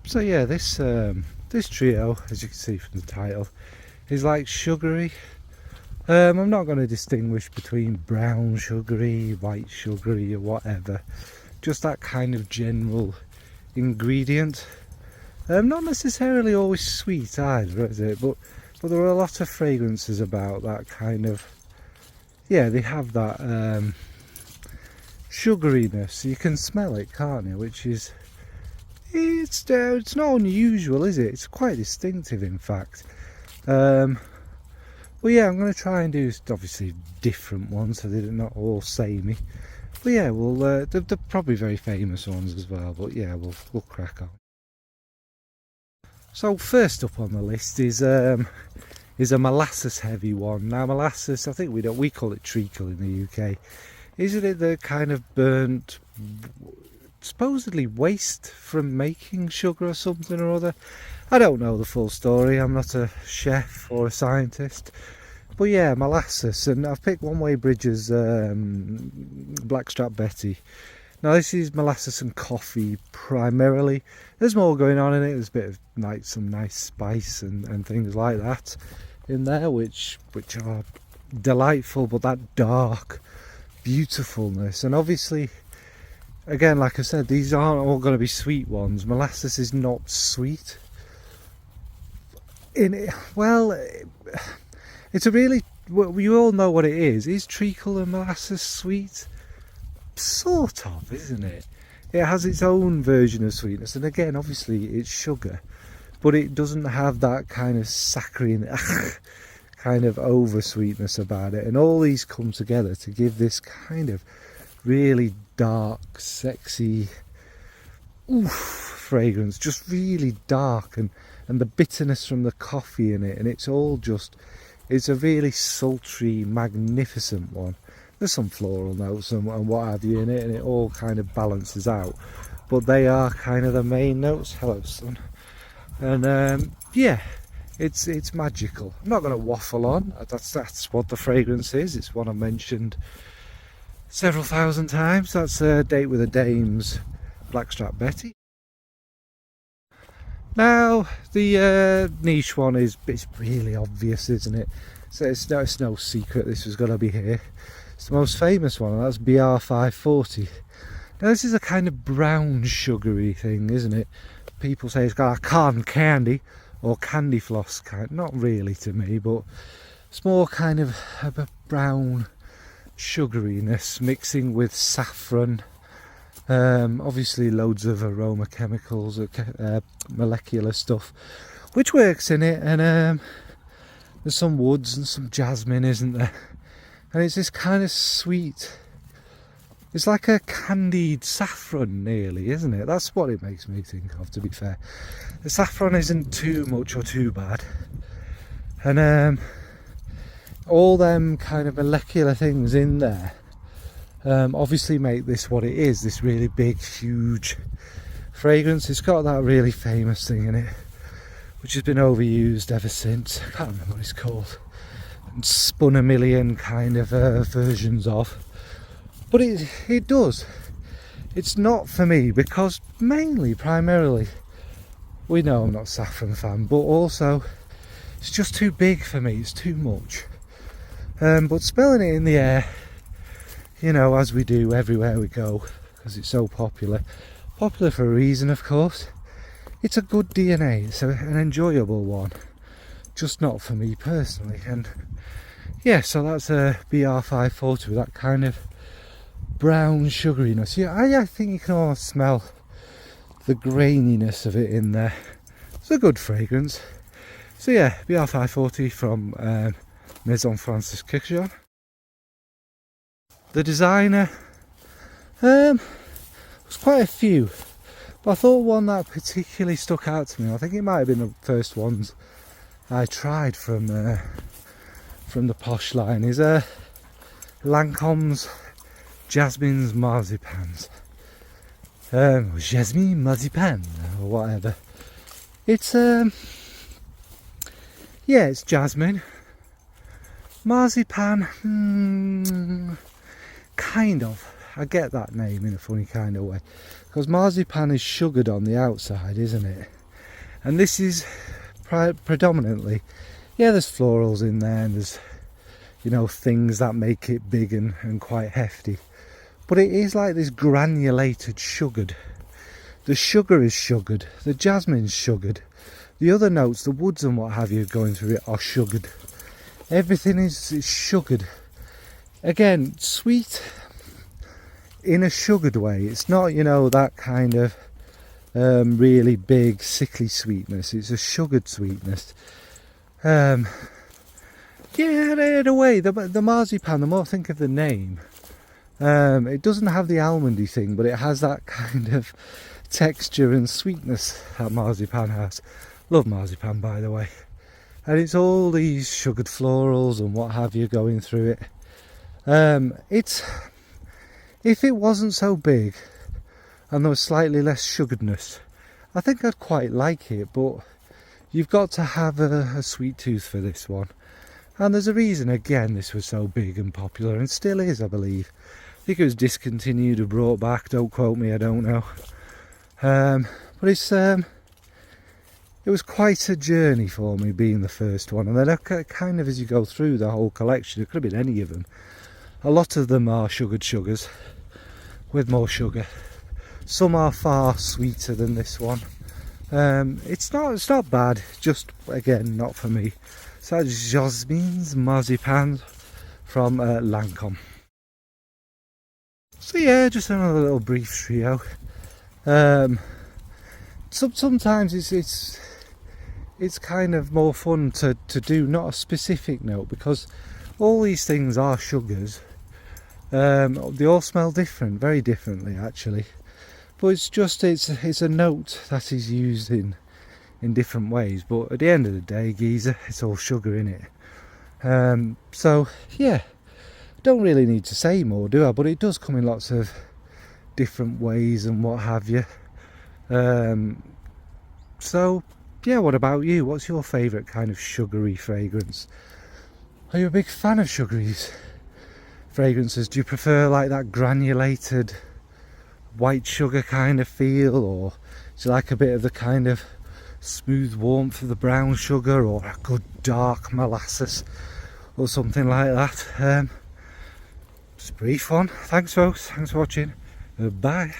So yeah, this trio, as you can see from the title, is like sugary. I'm not going to distinguish between brown sugary, white sugary, or whatever. Just that kind of general ingredient. Not necessarily always sweet either, is it? But there are a lot of fragrances about that kind of. Yeah, they have that sugariness. You can smell it, can't you? Which is, it's not unusual, is it? It's quite distinctive, in fact. Well, yeah, I'm going to try and do obviously different ones so they're not all samey. But yeah, they're probably very famous ones as well. But yeah, we'll crack on. So first up on the list is a molasses heavy one. Now molasses, I think we call it treacle in the UK. Isn't it the kind of burnt, supposedly waste from making sugar or something or other? I don't know the full story. I'm not a chef or a scientist. But yeah, molasses, and I've picked One Way Bridge's Blackstrap Betty. Now this is molasses and coffee primarily. There's more going on in it. There's a bit of some nice spice and things like that in there, which are delightful. But that dark beautifulness, and obviously, again, like I said, these aren't all going to be sweet ones. Molasses is not sweet. It's a really, you all know what it is. Is treacle and molasses sweet? Sort of, isn't it? It has its own version of sweetness, and again, obviously it's sugar, but it doesn't have that kind of saccharine kind of over sweetness about it, and all these come together to give this kind of really dark, sexy fragrance, just really dark, and the bitterness from the coffee in it, and it's a really sultry, magnificent one. There's some floral notes and what have you in it, and it all kind of balances out, but they are kind of the main notes. Hello, son. And yeah, it's magical. I'm not going to waffle on. That's what the fragrance is. It's one I've mentioned several thousand times. That's a Date with a Dame's Blackstrap Betty. Now the niche one it's really obvious, isn't it? So it's no secret this was going to be here. It's the most famous one, and that's BR540. Now this is a kind of brown sugary thing, isn't it? People say it's got a cotton candy or candy floss kind. Not really to me, but it's more kind of a brown sugariness mixing with saffron. Obviously loads of aroma chemicals, molecular stuff, which works in it, and there's some woods and some jasmine, isn't there? And it's this kind of sweet, it's like a candied saffron nearly, isn't it? That's what it makes me think of, to be fair. The saffron isn't too much or too bad, and all them kind of molecular things in there obviously make this what it is, this really big, huge fragrance. It's got that really famous thing in it, which has been overused ever since. I can't remember what it's called, and spun a million kind of versions of. But it does. It's not for me because primarily, we know I'm not a saffron fan, but also it's just too big for me. It's too much. But smelling it in the air, you know, as we do everywhere we go, because it's so popular for a reason, of course. It's a good DNA. It's an enjoyable one, just not for me personally. And yeah, so that's a BR540 with that kind of brown sugariness. Yeah, I think you can almost smell the graininess of it in there. It's a good fragrance. So yeah, BR540 from Maison Francis Kikjan. The designer, was quite a few, but I thought one that particularly stuck out to me, I think it might have been the first ones I tried from the posh line, is Lancome's Jasmine's Marzipans. Jasmine Maip Pan or whatever. It's yeah, it's jasmine. Marzipan, kind of. I get that name in a funny kind of way, because marzipan is sugared on the outside, isn't it? And this is predominantly, yeah, there's florals in there, and there's, you know, things that make it big and quite hefty, but it is like this granulated sugared. The sugar is sugared, the jasmine's sugared, the other notes, the woods and what have you going through it are sugared. Everything is sugared. Again, sweet in a sugared way. It's not, you know, that kind of really big sickly sweetness. It's a sugared sweetness. Yeah, in a way, the marzipan, the more I think of the name, it doesn't have the almondy thing, but it has that kind of texture and sweetness that marzipan has. Love marzipan, by the way. And it's all these sugared florals and what have you going through it. It's, if it wasn't so big and there was slightly less sugaredness, I think I'd quite like it, but you've got to have a sweet tooth for this one. And there's a reason, again, this was so big and popular, and still is, I believe. I think it was discontinued or brought back, don't quote me, I don't know. But it's it was quite a journey for me being the first one, and then kind of as you go through the whole collection, it could have been any of them. A lot of them are sugared sugars with more sugar. Some are far sweeter than this one. It's not bad, just again not for me. So that's Jasmine's marzipan from Lancome. So yeah, just another little brief trio. Sometimes it's kind of more fun to do not a specific note, because all these things are sugars. They all smell different, very differently actually, but it's a note that is used in different ways. But at the end of the day, geezer, it's all sugar in it. So yeah, don't really need to say more, do I? But it does come in lots of different ways and what have you. So yeah, what about you? What's your favourite kind of sugary fragrance? Are you a big fan of sugary fragrances? Do you prefer like that granulated white sugar kind of feel, or do you like a bit of the kind of smooth warmth of the brown sugar, or a good dark molasses or something like that? Just a brief one. Thanks folks, thanks for watching. Bye.